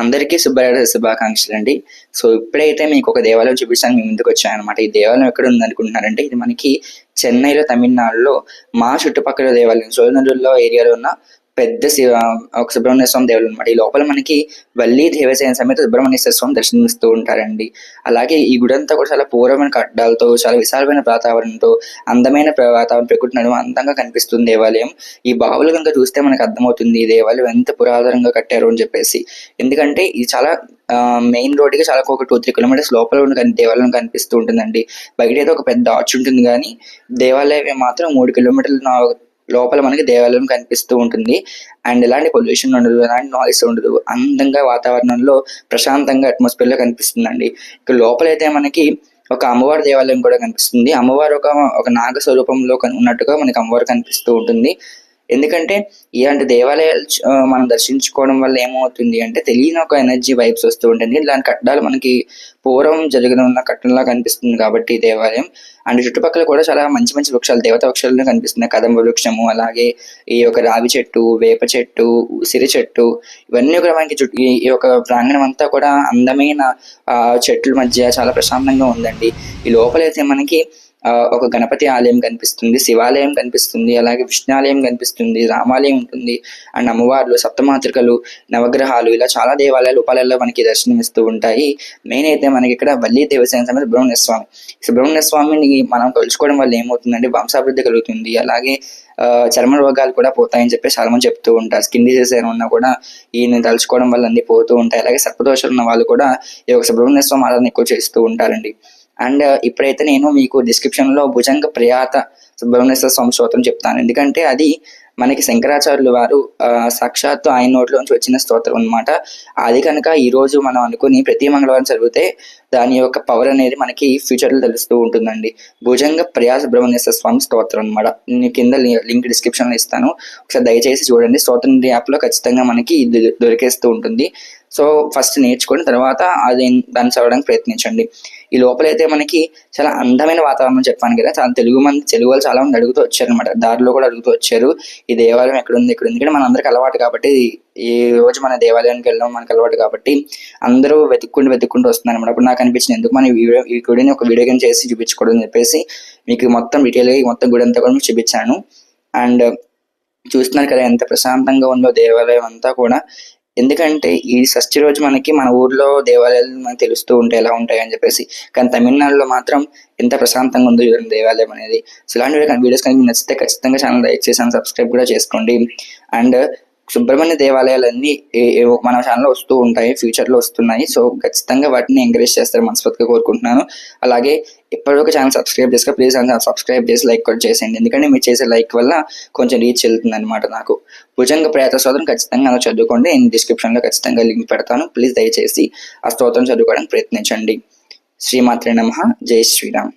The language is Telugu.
అందరికీ శుభాకాంక్షలు అండి. సో ఇప్పుడైతే మీకు ఒక దేవాలయం చూపించడానికి మీ ముందుకు వచ్చానమాట. ఈ దేవాలయం ఎక్కడ ఉంది అనుకుంటున్నారంటే, ఇది మనకి చెన్నైలో, తమిళనాడులో మా చుట్టుపక్కల దేవాలయం సోళనదుర్లో ఏరియాలో ఉన్న పెద్ద ఒక సుబ్రహ్మణ్య స్వామి దేవాలయం అనమాట. ఈ లోపల మనకి వల్లి దేవసేన సమేత సుబ్రహ్మణ్యేశ్వర స్వామి దర్శనమిస్తూ ఉంటారండి. అలాగే ఈ గుడి అంతా కూడా చాలా పూర్వమైన కట్టడాలతో, చాలా విశాలమైన వాతావరణంతో, అందమైన వాతావరణం, ప్రకృతి నడుమ అందంగా కనిపిస్తుంది దేవాలయం. ఈ బావులు కనుక చూస్తే మనకు అర్థమవుతుంది ఈ దేవాలయం ఎంత పురాతనంగా కట్టారు అని చెప్పేసి. ఎందుకంటే ఇది చాలా మెయిన్ రోడ్డుకి చాలా ఒక 2-3 కిలోమీటర్స్ లోపల ఉన్న దేవాలయం కనిపిస్తూ ఉంటుందండి. బయట అయితే ఒక పెద్ద ఆర్చ్ ఉంటుంది, కానీ దేవాలయం మాత్రం 3 కిలోమీటర్ల లోపల మనకి దేవాలయం కనిపిస్తూ ఉంటుంది. అండ్ ఎలాంటి పొల్యూషన్ ఉండదు, ఎలాంటి నాయిస్ ఉండదు, అందంగా వాతావరణంలో ప్రశాంతంగా అట్మాస్ఫియర్లో కనిపిస్తుందండి. ఇక లోపలైతే మనకి ఒక అమ్మవారి దేవాలయం కూడా కనిపిస్తుంది. అమ్మవారు ఒక నాగ స్వరూపంలో ఉన్నట్టుగా మనకి అమ్మవారు కనిపిస్తూ ఉంటుంది. ఎందుకంటే ఇలాంటి దేవాలయాలు మనం దర్శించుకోవడం వల్ల ఏమవుతుంది అంటే, తెలియని ఒక ఎనర్జీ వైబ్స్ వస్తూ ఉంటుంది. ఇలాంటి కట్టడాలు మనకి పూర్వం జరిగిన ఉన్న కట్టడంలా కనిపిస్తుంది కాబట్టి ఈ దేవాలయం. అండ్ చుట్టుపక్కల కూడా చాలా మంచి మంచి వృక్షాలు, దేవతా వృక్షాలు కనిపిస్తున్నాయి. కదంబ వృక్షము, అలాగే ఈ యొక్క రావి చెట్టు, వేప చెట్టు, ఉసిరి చెట్టు, ఇవన్నీ కూడా మనకి ఈ యొక్క ప్రాంగణం అంతా కూడా అందమైన చెట్ల మధ్య చాలా ప్రశాంతంగా ఉందండి. ఈ లోపలైతే మనకి ఒక గణపతి ఆలయం కనిపిస్తుంది, శివాలయం కనిపిస్తుంది, అలాగే విష్ణాలయం కనిపిస్తుంది, రామాలయం ఉంటుంది. అండ్ అమ్మవార్లు, సప్తమాతృకలు, నవగ్రహాలు, ఇలా చాలా దేవాలయాలు ఉపాలయాల్లో మనకి దర్శనమిస్తూ ఉంటాయి. మెయిన్ అయితే మనకి ఇక్కడ వల్లి దేవసేన సమేత సుబ్రహ్మణ్య స్వామి. సుబ్రహ్మణ్య స్వామిని మనం కొలుచుకోవడం వల్ల ఏమవుతుందంటే వంశాభివృద్ధి కలుగుతుంది, అలాగే చర్మ రోగాలు కూడా పోతాయని చెప్పి చాలా మంది చెప్తూ ఉంటారు. స్కిన్ డిసీజ్ ఏమైనా ఉన్నా కూడా ఈయన తలుచుకోవడం వల్ల అన్ని పోతూ ఉంటాయి. అలాగే సర్పదోషాలు ఉన్న వాళ్ళు కూడా ఈ యొక్క సుబ్రహ్మణ్య స్వామి ఆరాధన ఎక్కువ చేస్తూ ఉంటారండి. అండ్ ఇప్పుడైతే నేను మీకు డిస్క్రిప్షన్లో భుజంగ ప్రయాత సుబ్రహ్మణ్యేశ్వర స్వామి స్తోత్రం చెప్తాను. ఎందుకంటే అది మనకి శంకరాచార్యులు వారు సాక్షాత్తు ఆయన నోట్లోంచి వచ్చిన స్తోత్రం అనమాట. అది కనుక ఈరోజు మనం అనుకుని ప్రతి మంగళవారం చదివితే దాని యొక్క పవర్ అనేది మనకి ఫ్యూచర్లో తెలుస్తూ ఉంటుందండి. భుజంగ ప్రయాత సుబ్రహ్మణ్యేశ్వర స్వామి స్తోత్రం అనమాట. నేను కింద లింక్ డిస్క్రిప్షన్లో ఇస్తాను, ఒకసారి దయచేసి చూడండి. స్తోత్రం యాప్లో ఖచ్చితంగా మనకి ఇది దొరికేస్తూ ఉంటుంది. సో ఫస్ట్ నేర్చుకొని తర్వాత దాన్ని చదవడానికి ప్రయత్నించండి. ఈ లోపలైతే మనకి చాలా అందమైన వాతావరణం చెప్పాను కదా, చాలా తెలుగు వాళ్ళు చాలా మంది అడుగుతూ వచ్చారు అనమాట. దారిలో కూడా అడుగుతూ వచ్చారు ఈ దేవాలయం ఎక్కడుంది ఇక్కడ మన అందరికి అలవాటు కాబట్టి, ఈ రోజు మన దేవాలయానికి వెళ్ళడం మనకు అలవాటు కాబట్టి అందరూ వెతుక్కుంటూ వస్తున్నారు అనమాట. అప్పుడు నాకు అనిపించింది, ఎందుకు మన ఈ గుడిని ఒక వీడియో గేమ్ చేసి చూపించకూడదు అని చెప్పేసి మీకు మొత్తం డీటెయిల్గా మొత్తం గుడి అంతా కూడా మీకు చూపించాను. అండ్ చూస్తున్నారు కదా ఎంత ప్రశాంతంగా ఉందో దేవాలయం అంతా కూడా. ఎందుకంటే ఈ షష్ఠి రోజు మనకి మన ఊర్లో దేవాలయాలు మనకు తెలుస్తూ ఉంటాయి ఎలా ఉంటాయి అని చెప్పేసి, కానీ తమిళనాడులో మాత్రం ఎంత ప్రశాంతంగా ఉందో దేవాలయం అనేది. సో ఇలాంటి వీడియోస్ కనుక నచ్చితే ఖచ్చితంగా ఛానల్ లైక్ చేసి సబ్స్క్రైబ్ కూడా చేసుకోండి. అండ్ సుబ్రహ్మణ్య దేవాలయాలన్నీ మన ఛానల్లో వస్తూ ఉంటాయి, ఫ్యూచర్లో వస్తున్నాయి. సో ఖచ్చితంగా వాటిని ఎంకరేజ్ చేస్తారు మనస్ఫూర్తిగా కోరుకుంటున్నాను. అలాగే ఇప్పటివరకు ఛానల్ సబ్స్క్రైబ్ చేసుకో ప్లీజ్ సబ్స్క్రైబ్ చేసి లైక్ కూడా చేసేయండి. ఎందుకంటే మీరు చేసే లైక్ వల్ల కొంచెం రీచ్ వెళ్తుంది అనమాట నాకు. భుజంగ ప్రయాత స్తోత్రం ఖచ్చితంగా అలా చదువుకోండి. నేను డిస్క్రిప్షన్లో ఖచ్చితంగా లింక్ పెడతాను. ప్లీజ్ దయచేసి ఆ స్తోత్రం చదువుకోవడానికి ప్రయత్నించండి. శ్రీమాత్రే నమః. జై శ్రీరామ్.